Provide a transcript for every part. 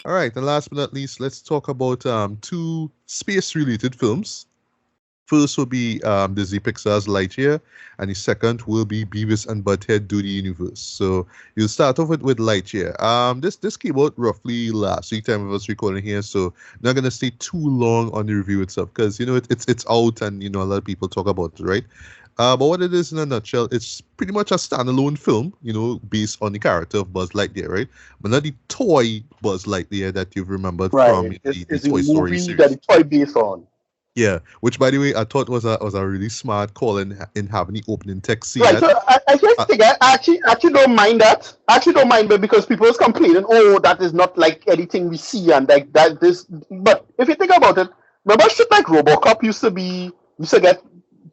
All right, and last but not least, let's talk about two space-related films. First will be Disney Pixar's Lightyear, and the second will be Beavis and Butthead Do the Universe. So you'll start off with Lightyear. This came out roughly last week time of us recording here, so not gonna stay too long on the review itself because it's out and a lot of people talk about it, right? But what it is in a nutshell, it's pretty much a standalone film, based on the character of Buzz Lightyear, right? But not the toy Buzz Lightyear that you've remembered from Right. the It's a Toy Story movie that series. it's toy based on. Yeah, which by the way, I thought was a really smart call in having the opening text see Right. that. So I just Uh, think I actually don't mind that. I actually don't mind, but because people is complaining, oh, that is not like anything we see and like that this. But if you think about it, remember shit like RoboCop used to get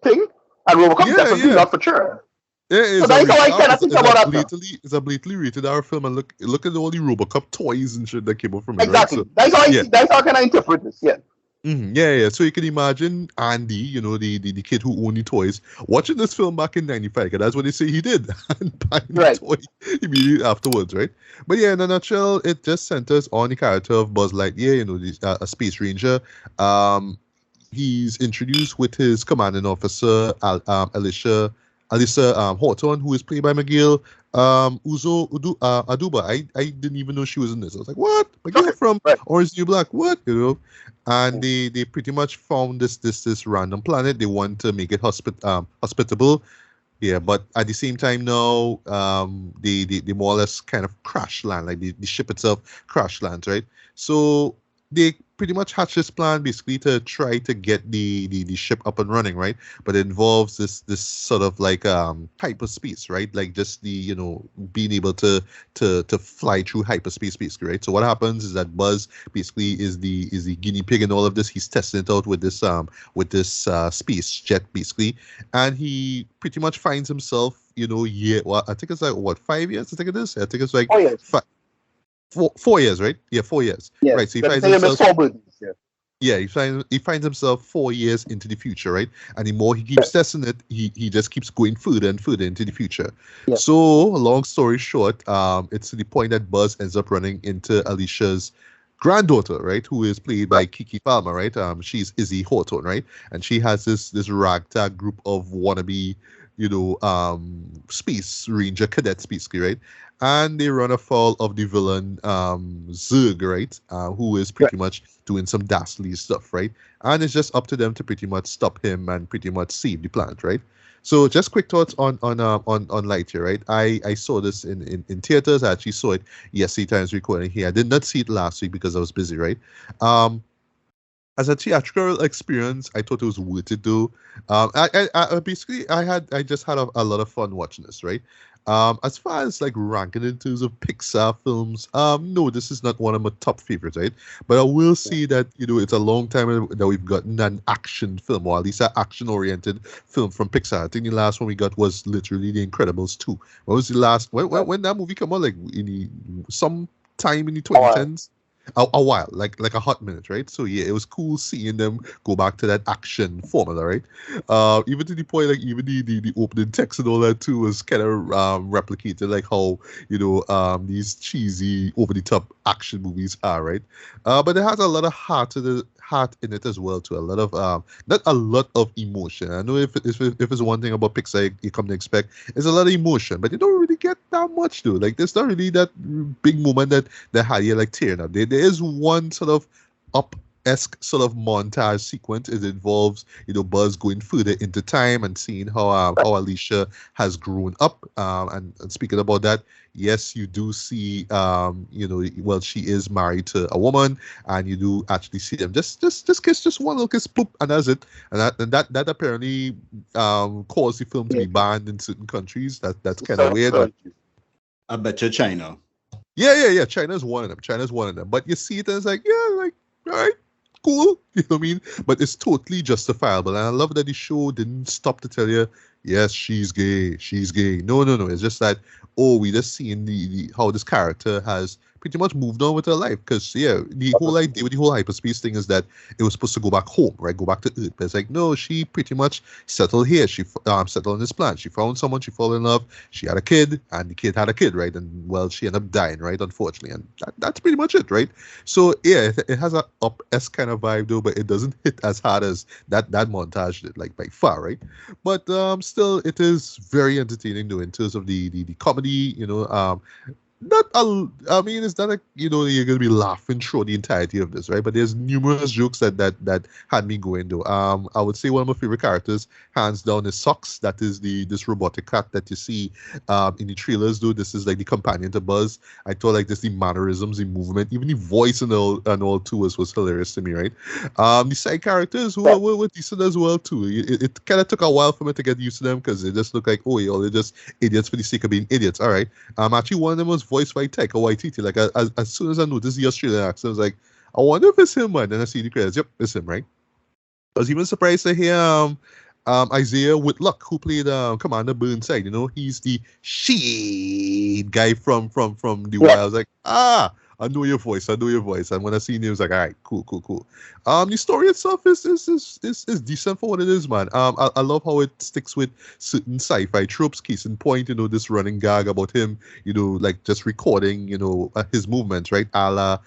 thing, and RoboCop yeah, definitely yeah. not for sure. Yeah, So it's a that's how rated I R. kind of think about that now. It's a blatantly rated R film, and look at all the RoboCop toys and shit that came out from it, right? Exactly. So That's how I yeah, see. That's how can I interpret this. Yeah. yeah, yeah. So you can imagine Andy, the kid who owned the toys, watching this film back in '95, because that's what they say he did, and buying the Right. toy immediately afterwards, right? But yeah, in a nutshell, it just centers on the character of Buzz Lightyear, a space ranger. Um, he's introduced with his commanding officer, Alyssa Hawthorne, who is played by Miguel Aduba. I didn't even know she was in this. I was like, what? Okay. Miguel from Right. Orange is the New Black? What? And they pretty much found this random planet. They want to make it hospitable. Yeah, but at the same time now, they more or less kind of crash land, like the ship itself crash lands, right? So they pretty much hatch this plan basically to try to get the ship up and running, right? But it involves this sort of like hyperspace, right? Like just the being able to fly through hyperspace basically, right? So what happens is that Buzz basically is the guinea pig in all of this. He's testing it out with this space jet basically, and he pretty much finds himself, well, I think it's like what, 5 years? I think it is. I think it's like Oh yes. 4 years, right? Yeah, 4 years. Yes. Right. So he But finds the name is himself, Four Birdies. Yeah. yeah, he finds himself 4 years into the future, right? And the more he keeps testing it, he just keeps going further and further into the future. Yeah. So, long story short, it's to the point that Buzz ends up running into Alicia's granddaughter, right, who is played by Right. Kiki Palmer, right? She's Izzy Hawthorne, right? And she has this ragtag group of wannabe, space ranger cadets, basically, right? And they run afoul of the villain Zurg, right? Who is Right. pretty much doing some dastardly stuff, right? And it's just up to them to pretty much stop him and pretty much save the planet, right? So just quick thoughts on Lightyear, right? I saw this in theaters. I actually saw it yesterday times recording here. I did not see it last week because I was busy, right? Um, as a theatrical experience, I thought it was worth it though. Basically I just had a lot of fun watching this, right? As far as like ranking in terms of Pixar films, no, this is not one of my top favorites, right? But I will say that it's a long time that we've gotten an action film, or at least an action-oriented film from Pixar. I think the last one we got was literally The Incredibles 2. What was the last when that movie come out? Like some time in the All right. 2010s, a while, like a hot minute, right? So yeah, it was cool seeing them go back to that action formula, right? Even to the point, like even the opening text and all that too was kind of replicated, like how these cheesy over the top action movies are, right? But it has a lot of heart in it as well, too. A lot of not a lot of emotion. I know if it's one thing about Pixar you come to expect, it's a lot of emotion, but you don't really get that much though. Like there's not really that big moment that had you like tearing up. There is one sort of up esque sort of montage sequence. It involves Buzz going further into time and seeing how Alicia has grown up. And speaking about that, yes, you do see well, she is married to a woman, and you do actually see them just kiss, just one little kiss, boop, and that's it. And that apparently caused the film to be banned in certain countries. That's kind of So, weird, so but I bet you China. yeah. China's one of them. China's one of them. But you see it and it's like, yeah, like, all right, cool. You know what I mean? But it's totally justifiable. And I love that the show didn't stop to tell you, yes, she's gay. She's gay. No. It's just that, oh, we just seeing the how this character has pretty much moved on with her life. Because the whole idea with the whole hyperspace thing is that it was supposed to go back home, right? Go back to Earth. But it's like, no, she pretty much settled here. She settled on this planet. She found someone. She fell in love. She had a kid, and the kid had a kid, right? And well, she ended up dying, right? Unfortunately, and that's pretty much it, right? So yeah, it has a up-esque kind of vibe though, but it doesn't hit as hard as that montage did, like by far, right? But still, it is very entertaining though in terms of the comedy, not I mean, it's not like you're gonna be laughing through the entirety of this, right? But there's numerous jokes that had me going though. I would say one of my favorite characters, hands down, is Socks. That is this robotic cat that you see in the trailers. Though this is like the companion to Buzz. I thought like just the mannerisms, the movement, even the voice and all too was hilarious to me, right? The side characters were decent as well too. It kind of took a while for me to get used to them because they just look like they're just idiots for the sake of being idiots. All right. Actually, one of them was voiced by Taika Waititi. Like as soon as I noticed the Australian accent, I was like, I wonder if it's him, man. Then I see the credits. Yep, it's him, right? I was even surprised to hear Isaiah Whitlock, who played Commander Burnside. He's the shade guy from The Wire. I was like, I know your voice. And when I seen him, I was like, all right, cool. The story itself is decent for what it is, man. I love how it sticks with certain sci-fi tropes. Case in point, this running gag about him, like just recording, his movements, right? A la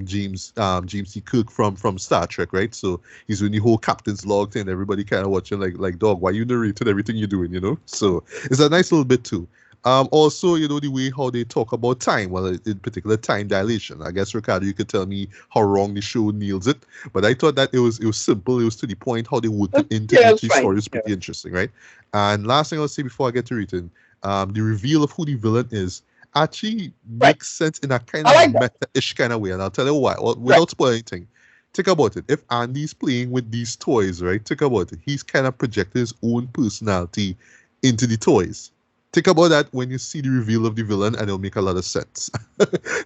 James T. Kirk from Star Trek, right? So he's doing the whole captain's log thing. Everybody kind of watching like, dog, why you narrated everything you're doing, So it's a nice little bit too. Also, the way how they talk about time, well, in particular time dilation. I guess, Ricardo, you could tell me how wrong the show nails it, but I thought that it was simple, it was to the point, how they worked it into the story is pretty interesting, right? And last thing I'll say before I get to reading, the reveal of who the villain is actually makes sense in a kind of meta-ish kind of way, and I'll tell you why, without spoiling anything. Think about it. If Andy's playing with these toys, right? Think about it. He's kind of projecting his own personality into the toys. Think about that when you see the reveal of the villain, and it'll make a lot of sense.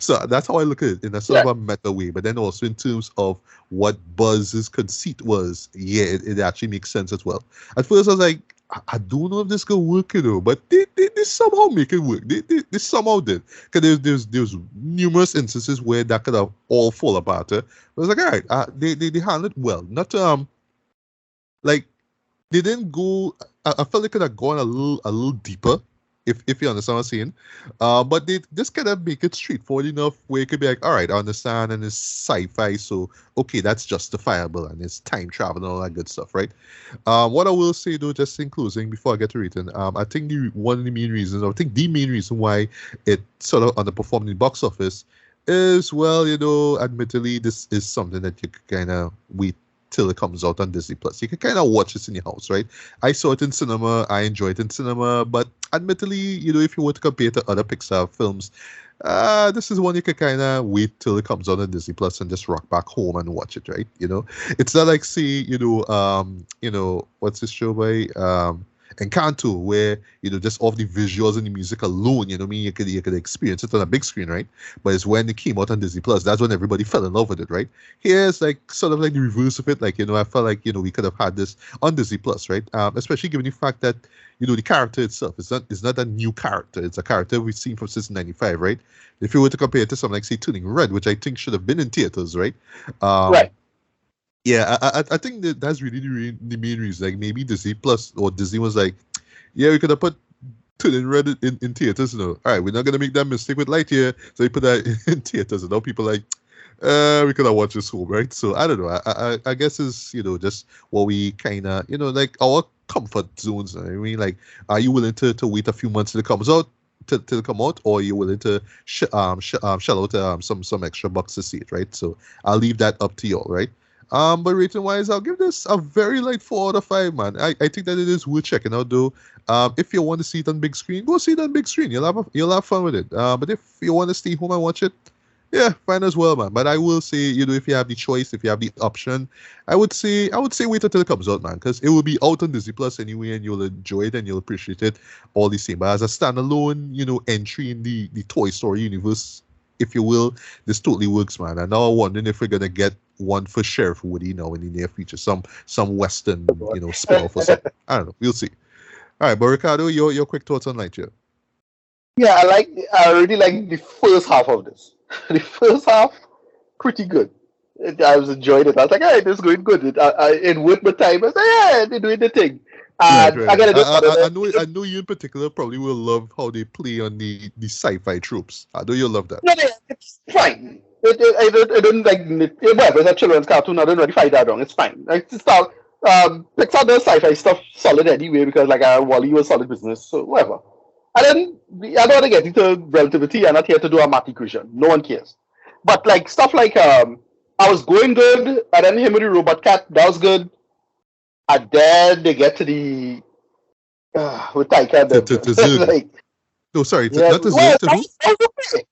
So that's how I look at it in a sort of a meta way. But then also in terms of what Buzz's conceit was, it actually makes sense as well. At first I was like, I don't know if this could work, but they somehow make it work. They somehow did. Because there's numerous instances where that could have all fall apart. I was like, all right, they handled it well. Not like they didn't go. I felt they could have gone a little deeper. If you understand what I'm saying. But they just kind of make it straightforward enough where it could be like, all right, I understand, and it's sci-fi, so okay, that's justifiable, and it's time travel and all that good stuff, right? What I will say though, just in closing, before I get to rating, I think the main reason why it sort of underperformed in the box office is, well, admittedly, this is something that you could kind of wait till it comes out on Disney Plus. You can kind of watch this in your house, right? I saw it in cinema. I enjoyed it in cinema, but admittedly, if you were to compare it to other Pixar films, this is one you can kind of wait till it comes out on Disney Plus and just rock back home and watch it, right? It's not like, say, what's this show by Encanto, where just off the visuals and the music alone, you could experience it on a big screen, right? But it's when it came out on Disney Plus, that's when everybody fell in love with it, right? Here's like sort of like the reverse of it. Like, I felt like we could have had this on Disney Plus, right? Especially given the fact that the character itself is not a new character. It's a character we've seen from since '95, right? If you were to compare it to something like, say, Turning Red, which I think should have been in theaters, right? Right. Yeah, I think that's really the main reason. Like, maybe Disney Plus or Disney was like, yeah, we could have put Turning Red in theaters. All right, we're not gonna make that mistake with Lightyear, so we put that in theaters. And now people are like, we could have watched this home, right? So I don't know. I guess it's just what we kind of like our comfort zones. I mean, like, are you willing to wait a few months till it comes out? Till it come out, or you're willing to shell out some extra bucks to see it, right? So I'll leave that up to y'all, right? But rating wise, I'll give this a very light 4 out of 5, man. I think that it is worth checking out though. If you want to see it on big screen, go see it on big screen. You'll have fun with it. But if you want to stay home and watch it, yeah, fine as well, man. But I will say, if you have the choice, if you have the option, I would say wait until it comes out, man, because it will be out on Disney Plus anyway, and you'll enjoy it and you'll appreciate it all the same. But as a standalone, entry in the Toy Story universe, if you will, this totally works, man. And now I'm wondering if we're gonna get one for Sheriff Woody in the near future, some Western, spin-off or something. I don't know. We'll see. All right, but Ricardo, your quick thoughts on Lightyear. Yeah, I really like the first half of this. The first half, pretty good. I was enjoying it. I was like, hey, this is going good. It worth my time. I was like, yeah, they're doing the thing. Right, And right, again, right. I know you in particular probably will love how they play on the sci-fi tropes. I know you'll love that. no, it's fine. I don't like whatever. It's a children's cartoon. I don't really find that wrong. It's fine. Like it's not, Pixar does sci-fi stuff solid anyway because like Wall-E was solid business. So whatever. And then I don't want to get into relativity. I'm not here to do a mathematician. No one cares. But like stuff like I was going good, and then him with the robot cat, that was good. And then they get to the with Taika. To Zoom. Like, No, sorry, yeah, not to Zoom. well, To who? that's okay.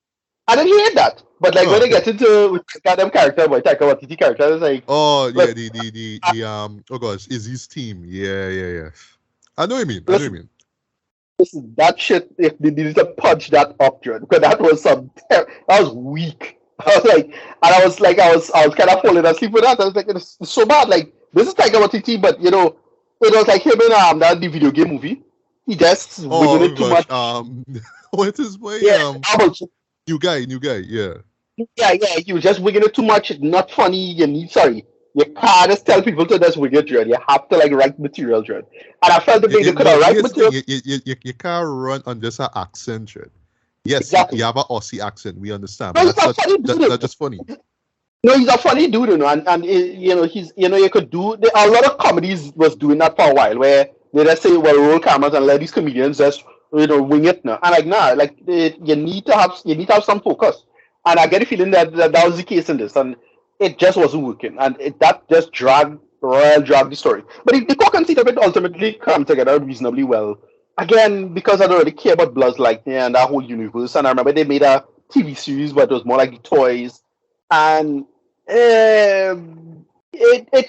I didn't hear that. But like Oh, when they okay. get into with them character, boy, Taika Waititi character, it's like, Oh yeah, but the oh gosh, is his team? Yeah. I know what you mean. I know what you mean. listen, that shit, if they needed to punch that up, Jordan, because that was that was weak. I was like, and I was kind of falling asleep with that. I was like, it's so bad. Like, this is Taika Waititi, but you know, it was like him in that the video game movie. He just winging Oh it too gosh, much. what is my Yeah, new guy, yeah. yeah. He was just winging it too much. It's not funny. Sorry. You can't just tell people to just wing it, Jordan. You have to like write material, Jordan. And I felt that they could Well, have write here's the material. thing, you can't run on just an accent, right? Yes, Exactly. you have an Aussie accent, we understand, No, but he's that's a not funny dude. that's just funny. No, he's a funny dude, you know, and you know, he's, you know, you could do a lot of comedies was doing that for a while, where they just say, well, roll cameras and let these comedians just, you know, wing it now. And like, nah, like you need to have some focus. And I get a feeling that was the case in this, and it just wasn't working, and that just dragged the story. But the core conceit of it ultimately come together reasonably well. Again, because I don't really care about Buzz Lightyear and that whole universe, and I remember they made a TV series, but it was more like the toys, and it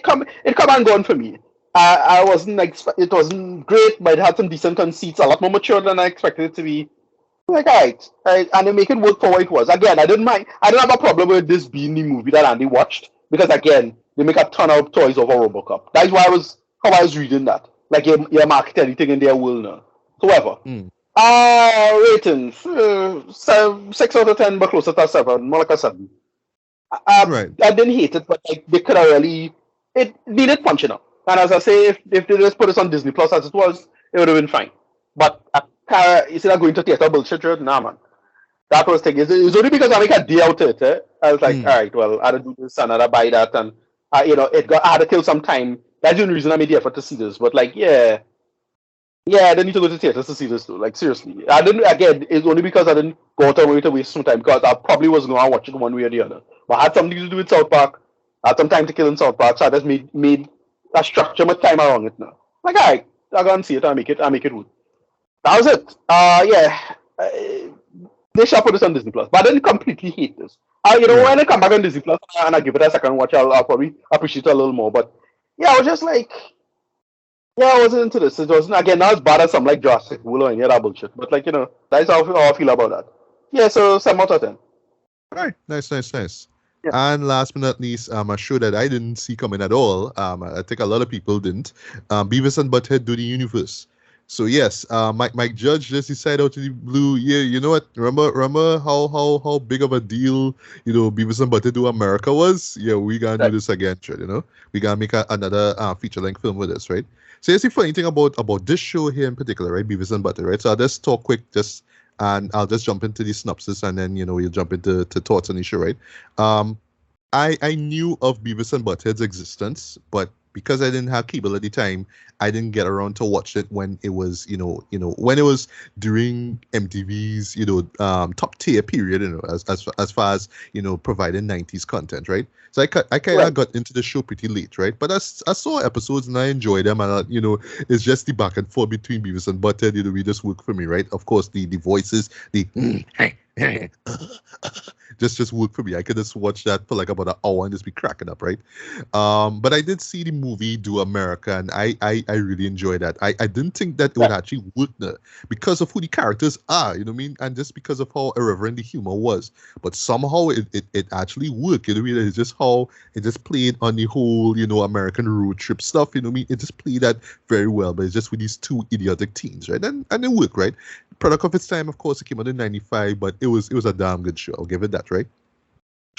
come and gone for me. I wasn't like it wasn't great, but it had some decent conceits, a lot more mature than I expected it to be. Like, alright, and they make it work for what it was. Again, I didn't mind. I don't have a problem with this being the movie that Andy watched because again, they make a ton of toys over RoboCop. That's why how I was reading that. Like, you market anything in their world now. So whatever. Mm. Ratings 6 out of 10, but closer to 7, more like a 7. Right. I didn't hate it, but like they could have really it needed punching up. And as I say, if they just put this on Disney Plus as it was, it would have been fine. But instead of going to theater bullshit, nah, man. That was the thing. It was only because I make a day out of it. I was like, all right, well, I had to do this and I had to buy that, and you know, I had to kill some time. That's the only reason I made the effort to see this. But like, yeah, I didn't need to go to theaters to see this too. Like, seriously, I didn't. Again, it's only because I didn't go out of my way to waste some time because I probably was going to watch it one way or the other. But I had something to do with South Park. I had some time to kill in South Park, so I just made a structure my time around it now. Like, all right, I go and see it. I make it work. That was it. They shall put this on Disney Plus, but I didn't completely hate this. You know, when I come back on Disney Plus and I give it a second watch, I'll probably appreciate it a little more. But yeah, I was just like, yeah, I wasn't into this. It wasn't, again, not as bad as some like Jurassic World or any of that bullshit. But like, you know, that's how I feel about that. Yeah, so 7 out of 10. All right, nice. Yeah. And last but not least, a show that I didn't see coming at all. I think a lot of people didn't. Beavis and Butthead Do the Universe. So yes, Mike Judge just decided out of the blue. Yeah, you know what? Remember how big of a deal, you know, Beavis and Butthead Do America was? Yeah, we gonna do this again, you know. We gotta make another feature-length film with this, right? So here's the funny thing about this show here in particular, right? Beavis and Butthead, right? So I'll just talk quick, and I'll just jump into the synopsis, and then, you know, we'll jump into thoughts on the show, right? I knew of Beavis and Butthead's existence, but because I didn't have cable at the time, I didn't get around to watch it when it was, when it was during MTV's, top tier period, as far as, providing 90s content, right? So I kind of got into the show pretty late, right? But I saw episodes and I enjoyed them, and it's just the back and forth between Beavis and Butthead, we just work for me, right? Of course, the voices, the just work for me. I could just watch that for like about an hour and just be cracking up, right? But I did see the movie Do America, and I really enjoyed that. I didn't think that it would actually work there because of who the characters are, you know what I mean? And just because of how irreverent the humor was. But somehow it actually worked, you know what I mean? It's just how it just played on the whole, American road trip stuff, you know what I mean? It just played that very well, but it's just with these two idiotic teens, right? And it worked, right? Product of its time, of course, it came out in 95, but it was a damn good show. I'll give it that, right?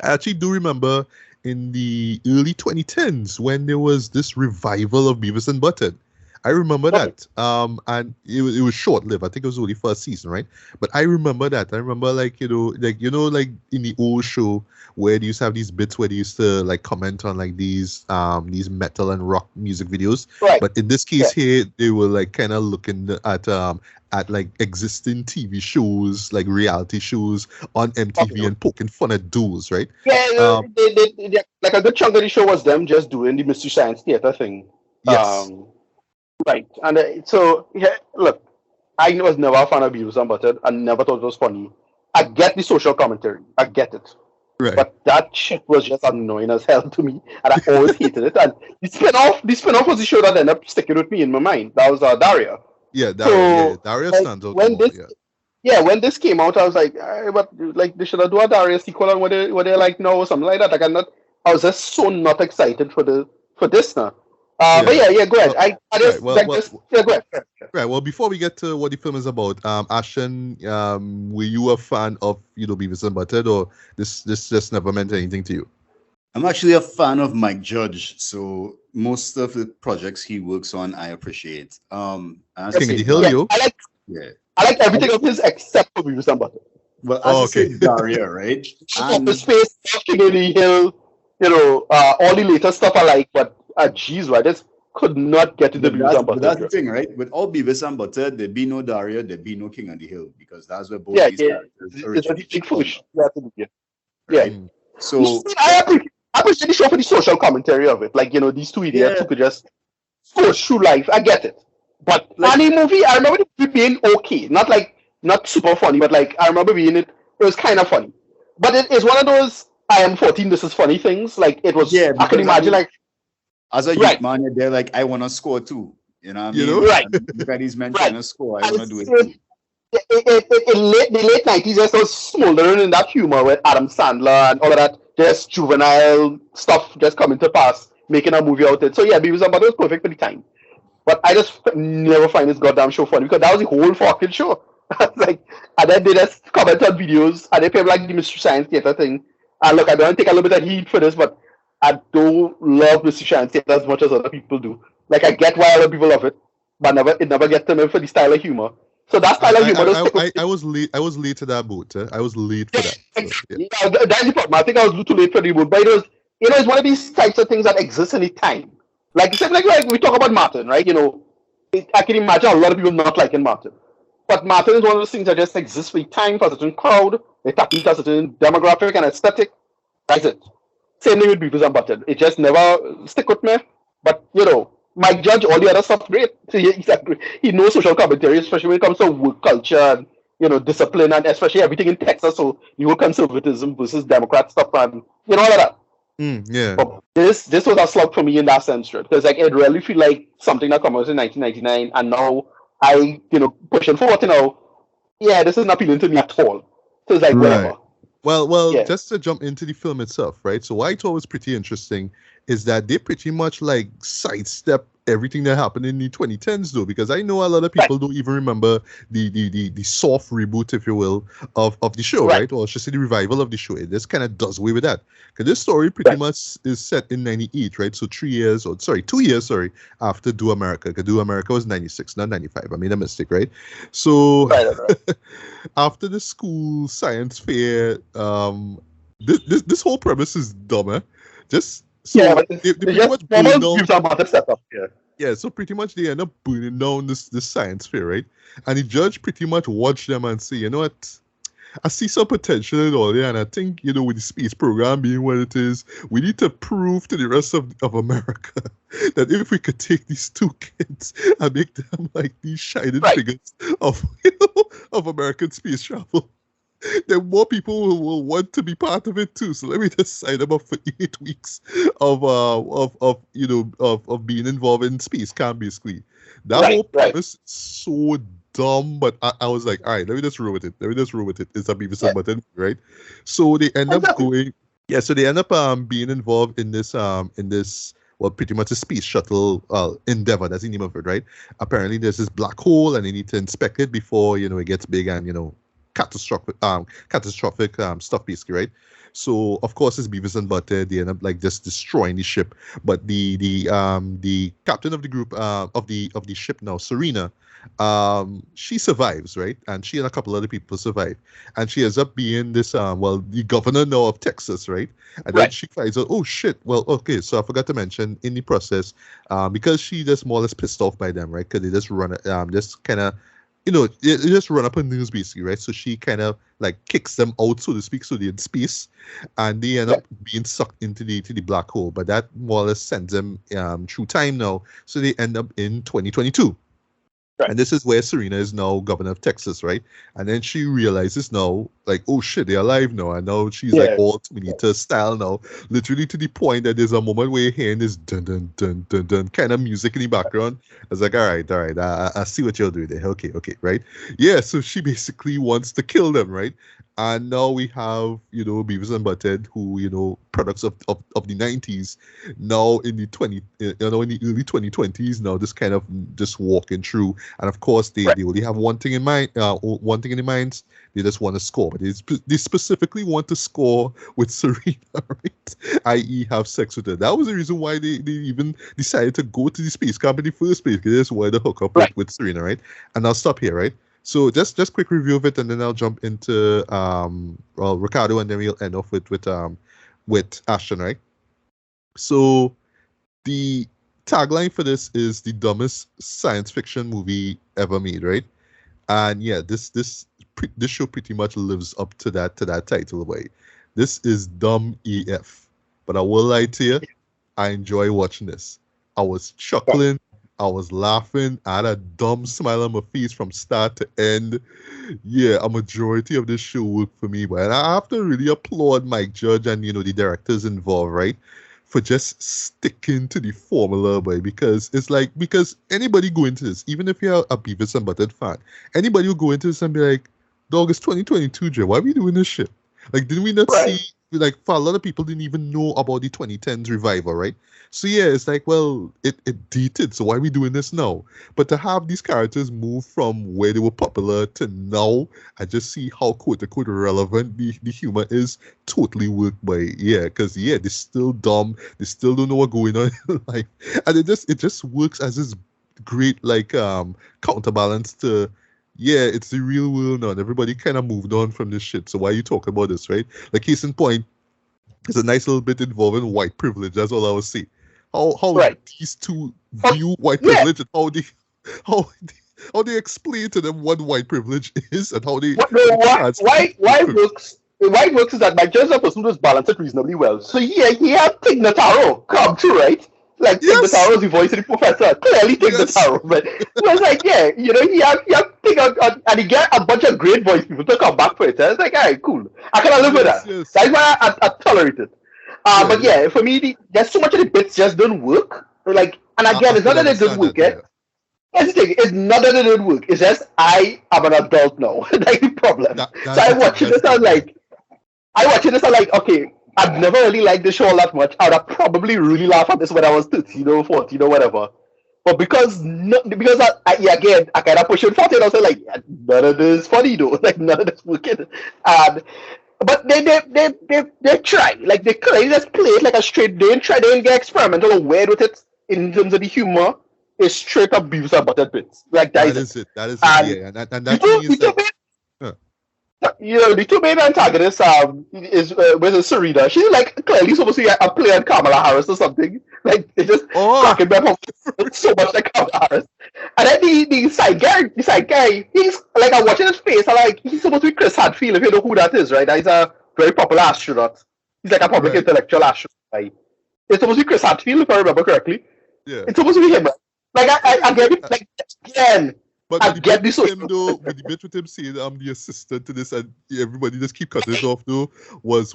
I actually do remember in the early 2010s when there was this revival of Beavis and Butthead. I remember Okay. that. And it was short lived. I think it was only first season, right? But I remember that. I remember like like in the old show where they used to have these bits where they used to like comment on like these metal and rock music videos. Right. But in this case here, they were like kind of looking at like existing TV shows, like reality shows on MTV and poking fun at those, right? Yeah, they, like a good chunk of the show was them just doing the Mystery Science Theater thing. Yes. Right. And so, yeah, look, I was never a fan of Beavis and Butthead. I never thought it was funny. I get the social commentary. I get it. Right. But that shit was just annoying as hell to me. And I always hated it. And the spin-off was the show that ended up sticking with me in my mind. That was Daria. Yeah, Daria. Daria like, stands out. When more, this, when this came out, I was like, but like they should have do a Daria sequel on what they like now or something like that. Like I was just so not excited for this now. But yeah, go ahead. I just go ahead. Right. Well, before we get to what the film is about, Ashton, were you a fan of Beavis and Butthead, or this just never meant anything to you? I'm actually a fan of Mike Judge, so most of the projects he works on, I appreciate. King of the Hill, yo. I like everything of his except for Beavis and Butthead. Well, as you said, Daria, right? And the space, King of the Hill, all the later stuff I like, but geez, right? This could not get to the Beavis and Butthead. That's the thing, right? With all Beavis and Butthead, there be no Daria, there be no King of the Hill, because that's where both these characters originally Yeah. So I appreciate the show for the social commentary of it. Like, these two idiots who could just go through life. I get it. But like, funny movie, I remember it being okay. Not super funny, but like I remember being it was kind of funny. But it is one of those I am 14, this is funny things. Like it was I can imagine like as a youth man, they're like, I wanna score too. You know what I mean? Right. Look at these men trying to score, I wanna do it too. The late 90s just was smoldering in that humor with Adam Sandler and all of that just juvenile stuff just coming to pass, making a movie out of it. So yeah, Beavis and Butthead was perfect for the time. But I just never find this goddamn show funny because that was the whole fucking show. Like, and then they just comment on videos and they play like the Mystery Science Theater thing. And look, I don't take a little bit of heat for this, but I don't love Mystery Science Theater as much as other people do. Like, I get why other people love it, but it never gets to me for the style of humor. So that style of humor. I was late to that boat. I was late for that. So, that's the problem. I think I was too late for the boat, but it was, it's one of these types of things that exist in the time. Like we talk about Martin, right? I can imagine a lot of people not liking Martin. But Martin is one of those things that just exists for the time, for a certain crowd. They tap into a certain demographic and aesthetic. That's it. Same thing with Beavis and Butthead. It just never stick with me. But, Mike Judge, all the other stuff, great. He knows social commentary, especially when it comes to work culture and, discipline, and especially everything in Texas. So, conservatism versus Democrat stuff and, all of that. Yeah. But this was a slug for me in that sense, right? Because like it really feel like something that came out in 1999, and now I, pushing forward to now, this isn't appealing to me at all. So it's like whatever. Well, just to jump into the film itself, right? So what I thought was pretty interesting is that they pretty much like sidestep everything that happened in the 2010s, though, because I know a lot of people don't even remember the soft reboot, if you will, of the show, right? Or I should say the revival of the show. It just kind of does away with that. Because this story pretty much is set in 98, right? So 2 years after Do America. Because Do America was 96, not 95. I made a mistake, right? So after the school science fair, this whole premise is dumb, Just so they pretty much burn down. Yeah, so pretty much they end up burning down this science fair, right? And the judge pretty much watched them and say, you know what? I see some potential in all there, and I think, with the space program being what it is, we need to prove to the rest of America that if we could take these two kids and make them like these shining figures of American space travel, then more people will want to be part of it too. So let me just sign them up for 8 weeks of being involved in space camp, basically. That whole premise is so dumb, but I was like, all right, let me just roll with it. It's a Beavis and Butthead, right? So they end up going, being involved in this well, pretty much a space shuttle endeavor. That's the name of it, right? Apparently there's this black hole and they need to inspect it before, it gets big and, catastrophic stuff basically, right? So of course it's Beavis and Butthead. They end up like just destroying the ship. But the captain of the group of the ship now, Serena, she survives, right? And she and a couple other people survive. And she ends up being this the governor now of Texas, right? And then she finds out, oh shit, well, okay, so I forgot to mention in the process, because she just more or less pissed off by them, right? Because they just just kind of, they just run up her news basically, right? So she kind of like kicks them out, so to speak, so they're in space, and they end up being sucked into the black hole. But that more or less sends them through time now, so they end up in 2022. Right. And this is where Serena is now governor of Texas, right? And then she realizes now, like, oh shit, they're alive now. And now she's like all Terminator style now, literally to the point that there's a moment where you're hearing this dun dun dun dun dun kind of music in the background. I was like, all right, I see what you're doing there. Okay, right? Yeah, so she basically wants to kill them, right? And now we have, Beavis and Butthead, who, products of the 90s, now in the in the early 2020s, now just kind of just walking through. And of course, they only have one thing in mind, their minds. They just want to score, but they specifically want to score with Serena, right? I.e., have sex with her. That was the reason why they even decided to go to the space camp in the first place, because they just wanted to hook up with Serena, right? And I'll stop here, right? So just quick review of it, and then I'll jump into Ricardo, and then we'll end off with Ashton, right? So the tagline for this is the dumbest science fiction movie ever made, right? And yeah, this show pretty much lives up to that title, way. This is dumb AF. But I will lie to you, I enjoy watching this. I was chuckling. I was laughing. I had a dumb smile on my face from start to end. Yeah, a majority of this show worked for me, but I have to really applaud Mike Judge and the directors involved, right, for just sticking to the formula, boy. Because anybody go into this, even if you're a Beavis and Butthead fan, anybody will go into this and be like, "Dog, it's 2022, Jay. Why are we doing this shit? Like, didn't we not see?" Like, for a lot of people didn't even know about the 2010s revival, right? So yeah, it's like, well, it dated, so why are we doing this now? But to have these characters move from where they were popular to now, I just see how quote-unquote relevant the humor is, totally worked by, because they're still dumb, they still don't know what's going on in life, and it just works as this great, like, counterbalance to, it's the real world now, and everybody kind of moved on from this shit, so why are you talking about this, right? Like, case in point, it's a nice little bit involving white privilege, that's all I would say. How these two view white privilege, and how they explain to them what white privilege is, and how they... Why works is that my judge is a person who's balanced it reasonably well. So he had Tig Notaro come true, right? Like, Tig Notaro is the voice of the professor. Clearly Tig Notaro, but it was like, he had Tig, and he got a bunch of great voice people to come back for it. So I was like, all right, cool. I can live with that. Yes. That's why I tolerate it. But for me, there's so much of the bits just don't work. Like, and again, it's not that it didn't work yet. That's the thing. It's not that it didn't work. It's just I am an adult now. That's the problem. So I watch this. I'm like, okay, I've never really liked the show all that much. I would have probably really laughed at this when I was 13 or 14 or whatever. But because I kind of push it 14, I was like, none of this is funny though. Like, none of this working. But they try. Like, they just play it like a straight. They didn't get experimental or weird with it in terms of the humor. It's straight up Beavis and Butthead bits. Like, that is it. That is it. Yeah. And that thing is the two main antagonists with Serena. She's like clearly supposed to be a player Kamala Harris or something. Like, they just cracking them up so much like Kamala Harris. And then the side guy, he's like, I'm watching his face. I'm like, he's supposed to be Chris Hadfield, if you know who that is, right? He's a very popular astronaut. He's like a public intellectual astronaut. Right? It's supposed to be Chris Hadfield, if I remember correctly. Yeah. It's supposed to be him. Like, I get it. Like, again. But I get this with him though, with the bit with him saying I'm the assistant to this, and everybody just keep cutting it off though, was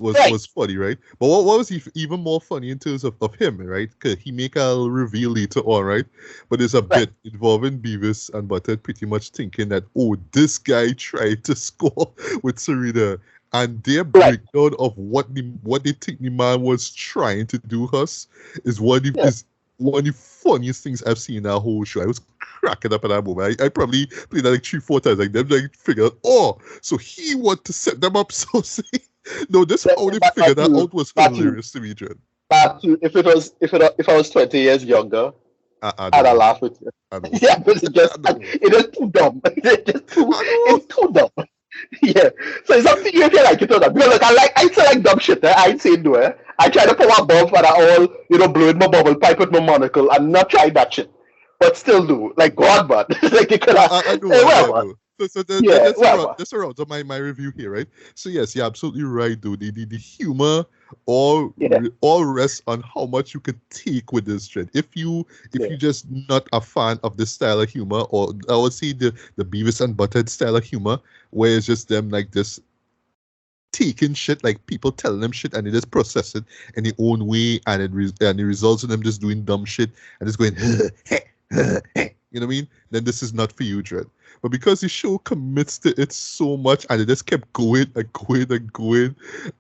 funny, right? But what was even more funny in terms of him, right? Cause he make a reveal later on, right? But there's a bit involving Beavis and Butthead pretty much thinking that, oh, this guy tried to score with Serena, and their breakdown of what they think the man was trying to do us is what is one of the funniest things I've seen in that whole show. I was cracking up at that moment. I probably played that like 3-4 times. Like them like figured, so he wanted to set them up. So see, no, this how they figured that out was hilarious to me, Jen. If I was 20 years younger, I'd have laughed with you. Yeah, but it is too dumb. It's too dumb. Yeah. So it's up to you if you like it or not. Because look, I say like dumb shit. I ain't saying no. I try to pull my bulb and I all, blowing my bubble pipe with my monocle. I'm not trying that shit. But still do. Like, God, man. Like, you could have. I know. So that's around my review here, right? So yes, you're absolutely right, dude. The humor all rests on how much you can take with this trend. If you just not a fan of this style of humor, or I would say the Beavis and Butthead style of humor, where it's just them like this taking shit, like people telling them shit, and they just process it in their own way, and it results in them just doing dumb shit and just going, you know what I mean? Then this is not for you, Dread. But because the show commits to it so much and it just kept going and going and going,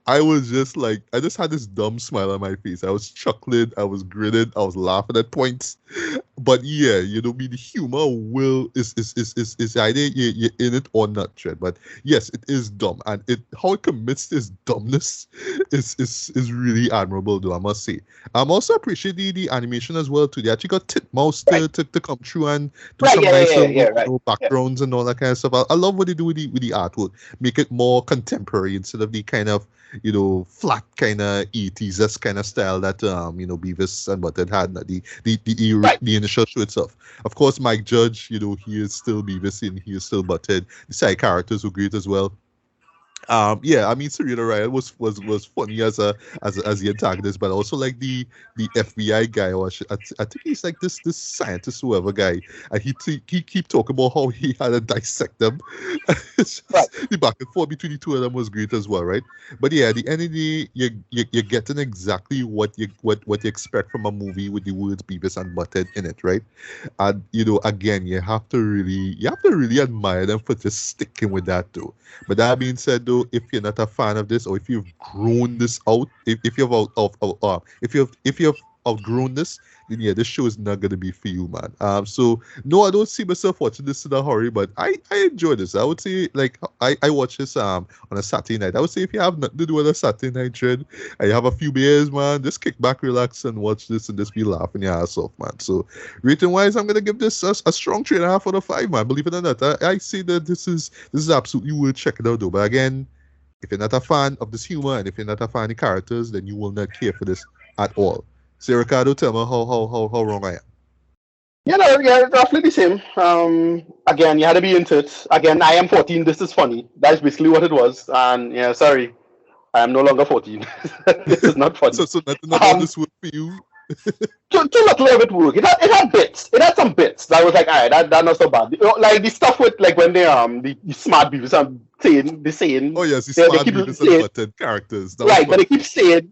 I was just like, I just had this dumb smile on my face. I was chuckling, I was grinning, I was laughing at points. But yeah, the humor is either you're in it or not, Dread. But yes, it is dumb, and how it commits to its dumbness is really admirable, though, I must say. I'm also appreciate the animation as well too. They actually got Titmouse to come through and do some nice backgrounds and all that kind of stuff. I love what they do with the artwork. Make it more contemporary instead of the kind of flat kind of 80s kind of style that Beavis and Butthead had the initial show itself. Of course, Mike Judge, he is still Beavis and he is still Butthead. The side characters were great as well. I mean, Serena Ryan was funny as the antagonist, but also like the FBI guy, or I think he's like this scientist, whoever guy, and he keep talking about how he had to dissect them. The back and forth between the two of them was great as well, right? But yeah, at the end of the day, you're getting exactly what you expect from a movie with the words Beavis and Butthead in it, right? And again, you have to really admire them for just sticking with that too. But that being said, though, if you're not a fan of this, or if you've grown this out, if you've outgrown this, then yeah, this show is not gonna be for you, man. So no, I don't see myself watching this in a hurry, but I enjoy this. I would say, like, I watch this on a Saturday night. I would say if you have nothing to do on a Saturday night, Trend, and you have a few beers, man, just kick back, relax, and watch this, and just be laughing your ass off, man. So rating wise, I'm gonna give this a strong 3.5 out of 5, man. Believe it or not, I say that this is absolutely worth checking out, though. But again, if you're not a fan of this humor and if you're not a fan of the characters, then you will not care for this at all. So Ricardo, tell me how wrong I am. Yeah, roughly the same. Again, you had to be into it. Again, I am 14. This is funny. That's basically what it was. And yeah, sorry, I am no longer 14. This is not funny. So nothing about this work for you? Too little of it work. It had bits. It had some bits that was like, all right, that's not so bad. Like the stuff with like when they the smart Beavis and saying. Oh yes, the smart Beavis and Butthead characters. Right, but they keep saying.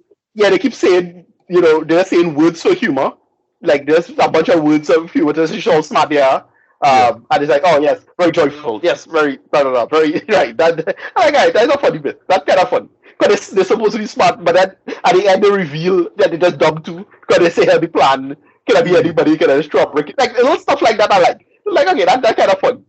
They're saying words for humor. Like, there's a bunch of words of humor to show how smart they are. And it's like, oh, yes, very joyful. Yes, very, very, right. That's a funny bit. That's kind of fun. Because they're supposed to be smart, but then at the end they reveal that they're just dumb too. Because they say, hey, the plan can be anybody, can stop. Like, little stuff like that I like. Like, okay, that's kind of fun.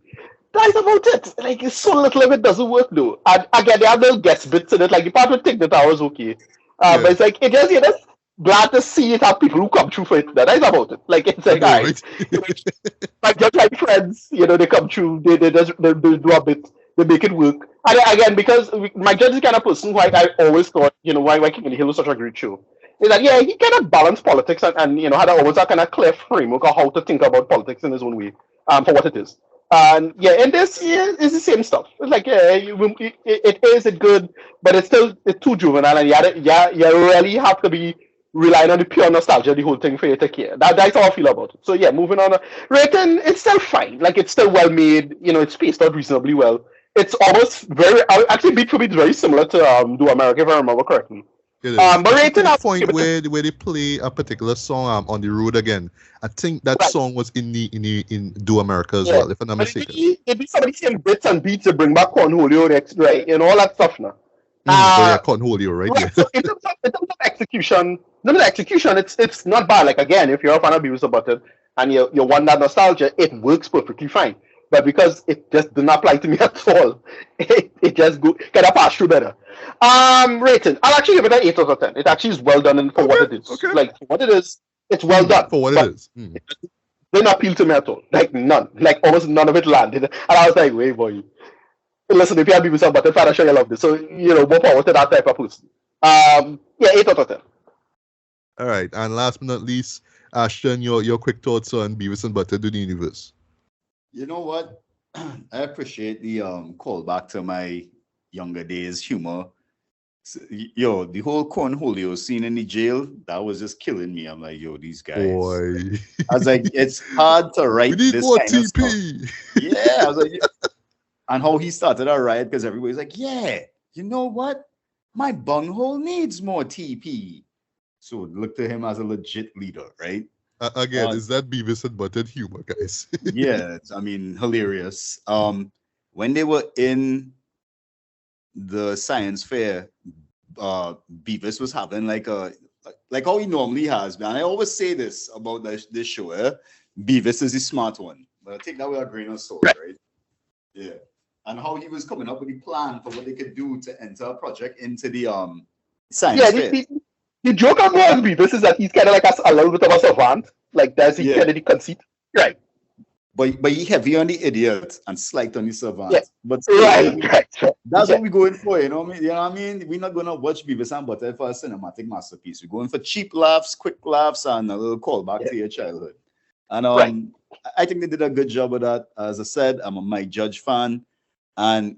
That's about it. Like, it's so little of it doesn't work, though. And again, there are little guest bits in it. Like, the part with Take the Tower is okay. But it's like, it just, glad to see it have people who come through for it. That's about it. Like, it's like, all right. Like, just like Friends, they come through, they do a bit, they make it work. And again, because my judge is the kind of person who I always thought, why King of the Hill was such a great show. Is that, yeah, he kind of balanced politics and had always a kind of clear framework of how to think about politics in his own way, for what it is. And yeah, and this is the same stuff. It's like, it's good, but it's too juvenile, and you really have to be relying on the pure nostalgia, the whole thing for you to care. That's how I feel about it. So yeah, moving on. Rating, it's still fine. Like, it's still well made. It's spaced out reasonably well. It's almost actually Beat for Beat is very similar to Do America, if I remember correctly. It is. But rating at the point where they play a particular song on the road again. I think that song was in Do America as well, if I'm not mistaken. It'd be some of the same bits and beats to bring back Cornholio next, right? All that stuff now. Cornholio, right? So in terms of execution. No, the execution. It's not bad. Like again, if you're a fan of Beavis Butt-Head and you want that nostalgia, it works perfectly fine. But because it just didn't apply to me at all, it just kind of passed through better. Rating. I'll actually give it an 8 out of 10. It actually is well done for what it is. Okay. Like for what it is, it's well done. For what it is. It didn't appeal to me at all. Like none. Like almost none of it landed. And I was like, wait, boy. Listen, if you have Beavis Butt-Head, I'm sure you love this. So, more power to that type of person. 8 out of 10. All right. And last but not least, Ashton, your quick thoughts on Beavis and Butthead in the universe. You know what? I appreciate the callback to my younger days humor. So, the whole cornholio scene in the jail, that was just killing me. I'm like, these guys. Boy. I was like, it's hard to write We need this more kind TP. of stuff. Yeah, I was like, and how he started a riot because everybody's like, yeah, you know what? My bunghole needs more TP. So look to him as a legit leader, right? Again, is that Beavis and Butthead humor, guys? Yeah, I mean, hilarious. When they were in the science fair, Beavis was having like how he normally has, man. I always say this about this show. Beavis is the smart one, but I take that with a grain of salt, right? Yeah, and how he was coming up with the plan for what they could do to enter a project into the science fair. The joke about Beavis is that he's kind of like a little bit of a savant. Like that's the kind of the conceit, right? But he heavy on the idiot and slight on the savant. Yeah. But right. That's what we're going for, you know what I mean? We're not gonna watch Beavis and Butthead for a cinematic masterpiece. We're going for cheap laughs, quick laughs, and a little callback to your childhood. And I think they did a good job of that. As I said, I'm a Mike Judge fan, and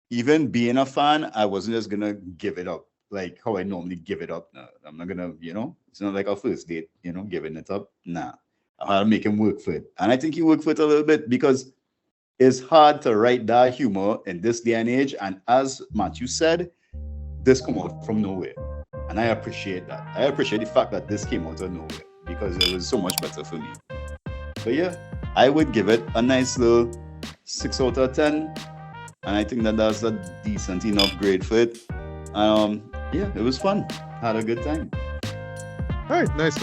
even being a fan, I wasn't just gonna give it up like how I normally give it up. No, I'm not gonna, it's not like our first date, giving it up. Nah, I had to make him work for it, and I think he worked for it a little bit because it's hard to write that humor in this day and age. And as Matthew said, this come out from nowhere, and I appreciate that. I appreciate the fact that this came out of nowhere because it was so much better for me. But yeah, I would give it a nice little 6 out of 10, and I think that's a decent enough grade for it. Yeah, it was fun. Had a good time. All right, nice.